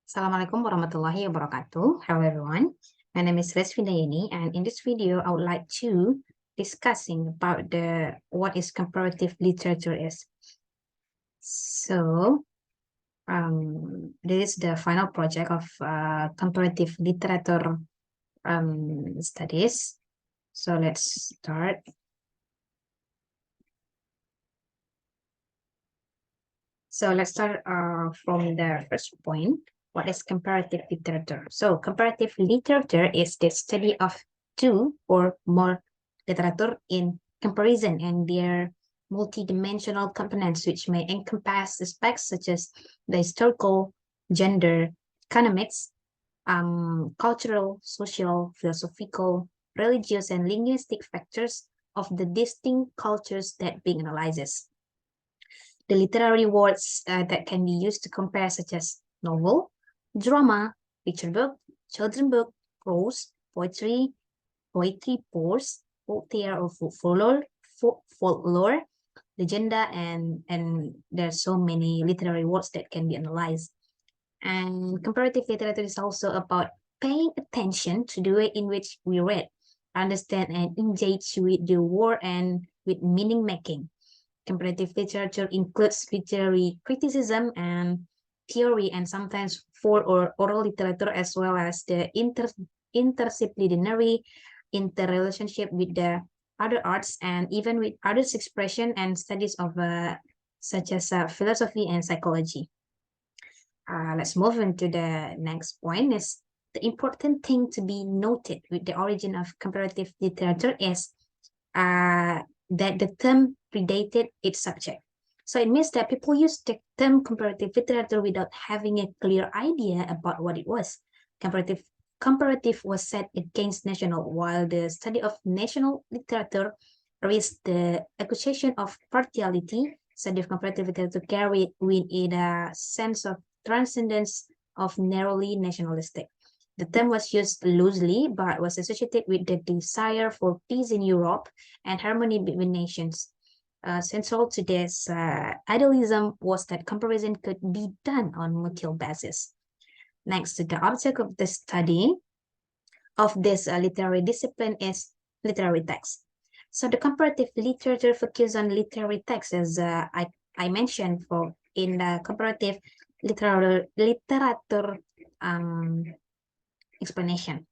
Assalamualaikum warahmatullahi wabarakatuh. Hello everyone. My name is Resfida Yeni, and in this video I would like to discussing about what is comparative literature is. So this is the final project of comparative literature studies. So let's start. So let's start from the first point. What is comparative literature? So comparative literature is the study of two or more literature in comparison and their multidimensional components, which may encompass aspects such as the historical, gender, economics, cultural, social, philosophical, religious, and linguistic factors of the distinct cultures that being analyzes. The literary words that can be used to compare, such as novel, drama, picture book, children book, prose, poetry, prose, folklore or folklore, legenda, and there's so many literary words that can be analyzed. And comparative literature is also about paying attention to the way in which we read, understand, and engage with the word and with meaning making. Comparative literature includes literary criticism and theory, and sometimes for or oral literature, as well as the interdisciplinary interrelationship with the other arts and even with others' expression and studies of such as philosophy and psychology. Let's move into the next point. Is the important thing to be noted with the origin of comparative literature is that the term predated its subject. So it means that people used the term comparative literature without having a clear idea about what it was. Comparative was set against national, while the study of national literature raised the accusation of partiality. Study of comparative literature carried with it a sense of transcendence of narrowly nationalistic. The term was used loosely, but was associated with the desire for peace in Europe and harmony between nations. Central to this idealism was that comparison could be done on mutual basis. Next, the object of the study of this literary discipline is literary text. So the comparative literature focuses on literary text, as I mentioned in the comparative literature explanation.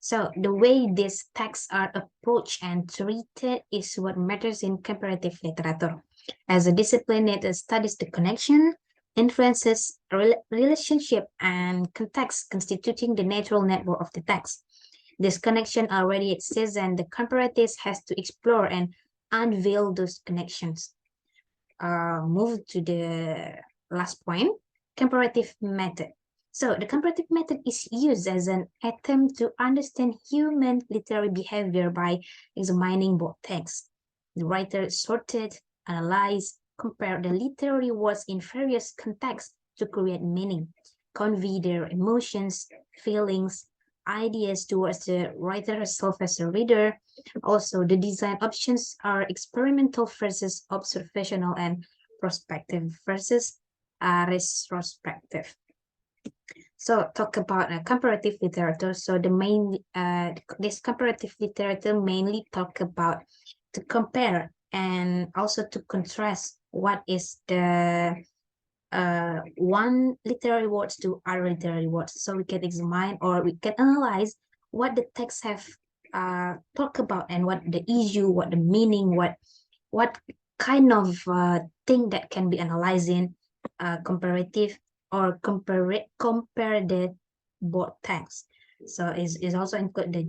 So the way these texts are approached and treated is what matters in comparative literature. As a discipline, it studies the connection, influences, relationship, and context constituting the natural network of the text. This connection already exists, and the comparatist has to explore and unveil those connections. Move to the last point, comparative method. So the comparative method is used as an attempt to understand human literary behavior by examining both texts. The writer sorted, analyzed, compared the literary words in various contexts to create meaning, convey their emotions, feelings, ideas towards the writer herself as a reader. Also, the design options are experimental versus observational and prospective versus retrospective. So talk about comparative literature. So this comparative literature mainly talk about to compare and also to contrast what is the one literary words to other literary words. So we can examine or we can analyze what the texts have talk about and what the issue, what the meaning, what kind of thing that can be analyzed in comparative or compare the both texts. So it's also include the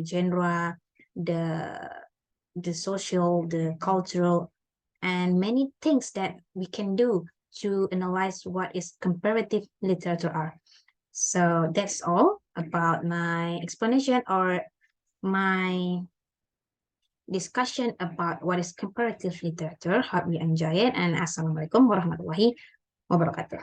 genre, the social, the cultural, and many things that we can do to analyze what is comparative literature are. So that's all about my explanation or my discussion about what is comparative literature. Hope you enjoy it, and assalamualaikum warahmatullahi wabarakatuh.